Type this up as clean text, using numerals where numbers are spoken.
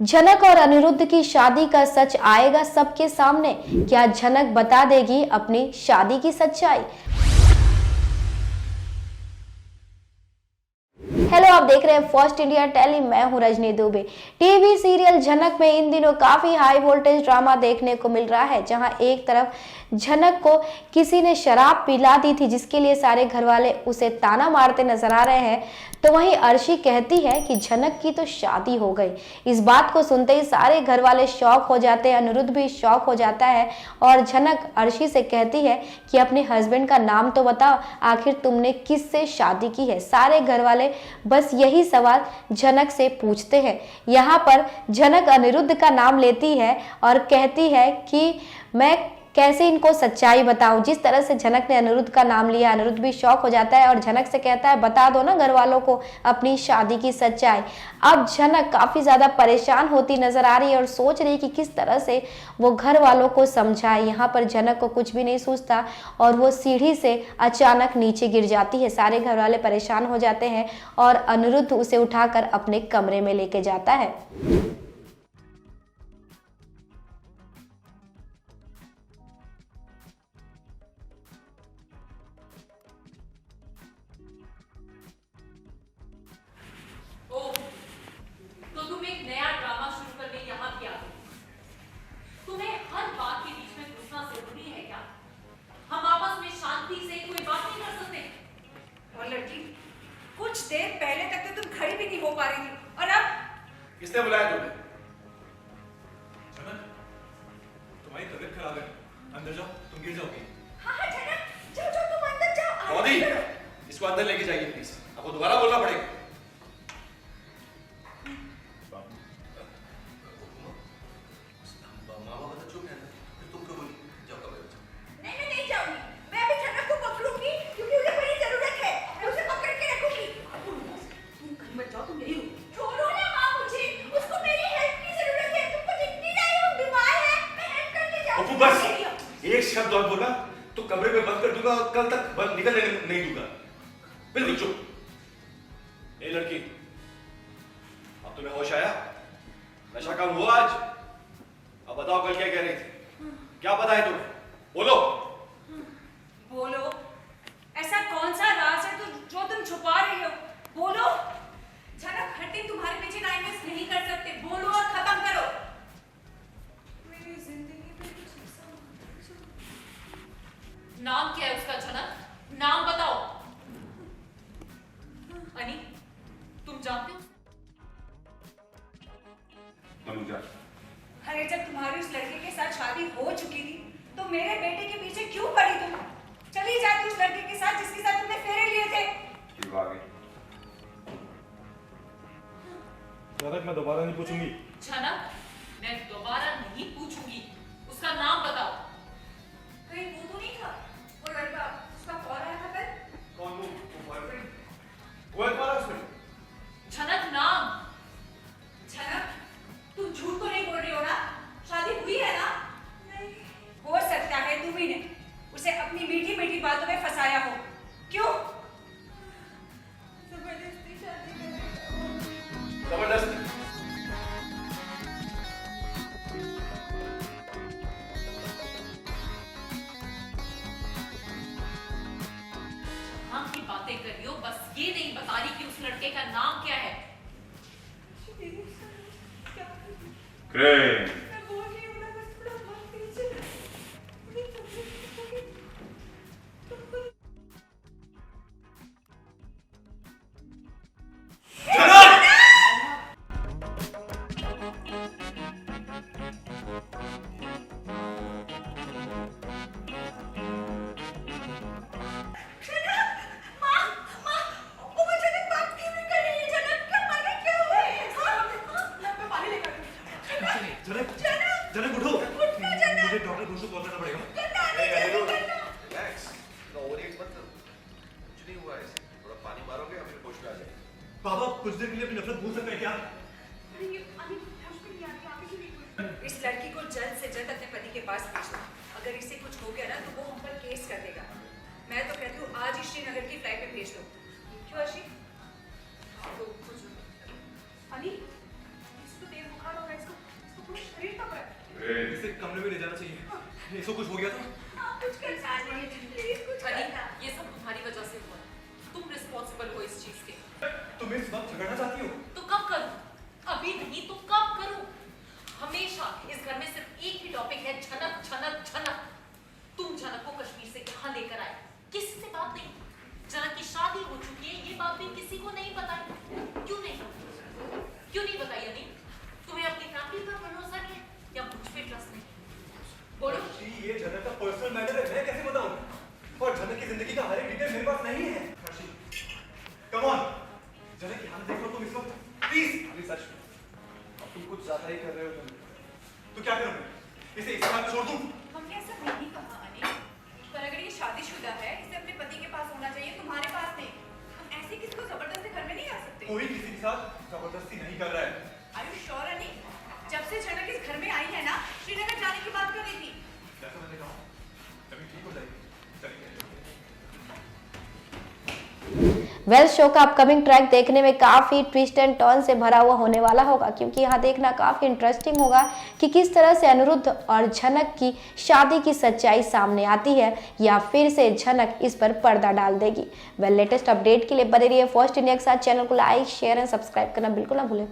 झनक और अनिरुद्ध की शादी का सच आएगा सबके सामने। क्या झनक बता देगी अपनी शादी की सच्चाई? हेलो, आप देख रहे हैं फर्स्ट इंडिया टेली। मैं हूं रजनी दुबे। टीवी सीरियल झनक में इन दिनों काफी हाई वोल्टेज ड्रामा देखने को मिल रहा है, जहां एक तरफ झनक को किसी ने शराब पिला दी थी, जिसके लिए सारे घर वाले उसे ताना मारते नजर आ रहे हैं, तो वहीं अर्शी कहती है कि झनक की तो शादी हो गई। इस बात को सुनते ही सारे घर वाले शॉक हो जाते हैं। अनिरुद्ध भी शॉक हो जाता है और झनक अर्शी से कहती है कि अपने हस्बैंड का नाम तो बताओ, आखिर तुमने किससे शादी की है। सारे घर वाले बस यही सवाल झनक से पूछते हैं। यहाँ पर झनक अनिरुद्ध का नाम लेती है और कहती है कि मैं कैसे इनको सच्चाई बताऊं। जिस तरह से झनक ने अनिरुद्ध का नाम लिया, अनिरुद्ध भी शॉक हो जाता है और झनक से कहता है बता दो ना घर वालों को अपनी शादी की सच्चाई। अब झनक काफी ज्यादा परेशान होती नजर आ रही है और सोच रही कि किस तरह से वो घर वालों को समझाए। यहाँ पर झनक को कुछ भी नहीं सूझता और वो सीढ़ी से अचानक नीचे गिर जाती है। सारे घर वाले परेशान हो जाते हैं और अनिरुद्ध उसे उठाकर अपने कमरे में लेके जाता है। ओह, तो तुम एक नया ड्रामा शुरू करने यहाँ भी आ गई। तुम्हें हर बात के बीच में घुसना जरूरी है क्या? हम आपस में शांति से कोई बात नहीं कर सकते? और लड़की, कुछ देर पहले तक तो तुम खड़ी भी नहीं हो पा रही थी, और अब किसने बुलाया तुम्हें? जनक, तुम्हारी तबीयत खराब है, अंदर जाओ, तुम गिर जाओगी। हाँ जनक, जाओ जाओ, तुम अंदर जाओ। मौदी, इसको अंदर लेके जाइए प्लीज, आपको दोबारा बोलना पड़ेगा। नहीं जाऊंगी। मैं अभी जनक को पकड़ूंगी क्योंकि उसे बड़ी जरूरत है। मैं उसे पकड़ के रखूंगी। तुम कहीं मत जाओ, तुम यही रुको। छोड़ो ना माँ मुझे, उसको मेरी हेल्प की जरूरत है। तुमको दिखती नहीं, वो बीमार है। मैं हेल्प करके जाऊंगी। बस एक शब्द और बोला तो कमरे में बंद कर दूंगा और कल तक बंद निकलने नहीं दूंगा। बिल्कुल चुप। ए लड़की, अब तुम्हें होश आया? नशा कम हुआ आज? अब बताओ कल क्या कह रही थी? क्या पता है तुम्हें? बोलो। बोलो, ऐसा कौन सा राज है जो तुम छुपा रही हो? बोलो। जनक हर दिन तुम्हारे पीछे टाइम वेस्ट नहीं कर सकते। बोलो और खत्म करो। मेरी जिंदगी में कुछ ऐसा नाम क्या है उसका झनक? नाम बताओ। अनी, तुम जानते हो? अनुजा, अरे जब तुम्हारी उस लड़के के साथ शादी हो चुकी थी तो मेरे बेटे के पीछे क्यों पड़ी तुम? चली जाती उस लड़के के साथ जिसके साथ तुमने फेरे लिए थे। ठीक आ गई। जनक, मैं दोबारा नहीं पूछूंगी। झनक, मैं दोबारा नहीं पूछूंगी। उसका नाम बताओ। कहीं वो तो नहीं था वो लड़का उसका कॉल आया था कल? कौन? वो बॉयफ्रेंड? वो एक बार उसमें झनक, नाम। झनक, तुम झूठ तो नहीं बोल रही हो ना? शादी हुई है ना? नहीं। हो सकता है तुम ही ने उसे अपनी मीठी मीठी बातों में फंसाया हो। क्यों? जबरदस्ती शादी करेगा। जबरदस्ती? नाम की बातें कर रही हो, बस ये नहीं बता रही कि उस लड़के का नाम क्या है। क्रेन। मैं बोल रही हूँ ना, बस थोड़ा वक्त दीजिए। जनक उठो, मुझे डॉक्टर घोष को कॉल करना पड़ेगा। रिलैक्स, इतना ओवरएट मत करो। कुछ नहीं हुआ ऐसे, थोड़ा पानी मारोगे और फिर होश में आ जाएगा। बाबा, कुछ देर के लिए अपनी नफरत भूल सकते हैं क्या? इस लड़की को जल्द से जल्द अपने पति के पास भेज दो। अगर इससे कुछ हो गया ना तो वो हम पर केस कर देगा। मैं तो कहती हूँ आज ही श्रीनगर की फ्लाइट पे भेज दो। क्यों अर्शी? अली, इसको देर बुखार हो रहा है। इसे कमरे में ले जाना चाहिए। इसको कुछ हो गया तो? आप कुछ करना नहीं, प्लीज कुछ हनी, करना। ये सब तुम्हारी वजह से हुआ। तुम रिस्पॉन्सिबल हो इस चीज के। तुम इस वक्त झगड़ना चाहती हो? तो कब करूं? अभी नहीं तो कब करूं? हमेशा इस घर में सिर्फ एक ही टॉपिक है, झनक झनक झनक। तुम झनक को कश्मीर से यहाँ लेकर आए, किसी से बात नहीं। झनक की शादी हो चुकी है, ये बात भी किसी को नहीं बताई। क्यों नहीं बताई हनी? तुम्हें अपनी फैमिली पर भरोसा नहीं है या मुझ पे ट्रस्ट नहीं? बोलो। राशि, ये झनक का पर्सनल मैटर है, मैं कैसे बताऊं? और झनक की जिंदगी का हर एक डिटेल मेरे पास नहीं है। राशि, कम ऑन, झनक की हालत देख लो तुम इस वक्त, प्लीज। अभी सच में अब तुम कुछ ज्यादा ही कर रहे हो। तो क्या करूं मैं? इसे इस बात छोड़ दूं? हमने ऐसा नहीं कहा अनिल, पर अगर ये शादीशुदा है, इसे अपने पति के पास होना चाहिए, तुम्हारे पास नहीं। हम ऐसे किसी को जबरदस्ती घर में नहीं आ सकते। कोई किसी के साथ जबरदस्ती नहीं कर रहा है। Are you sure Anil? जब से झनक इस घर में आई है ना, श्रीनगर जाने की बात कर रही थी। जैसा मैंने कहा, अभी ठीक हो जाएगी। चलिए। वेल, शो का अपकमिंग ट्रैक देखने में काफी ट्विस्ट एंड टर्न से भरा हुआ होने वाला होगा, क्योंकि यहाँ देखना काफी इंटरेस्टिंग होगा कि किस तरह से अनिरुद्ध और झनक की शादी की सच्चाई सामने आती है या फिर से झनक इस पर पर्दा डाल देगी। वेल, लेटेस्ट अपडेट के लिए बने रहिए फर्स्ट इंडिया के साथ। चैनल को लाइक, शेयर एंड सब्सक्राइब करना बिल्कुल ना भूलें।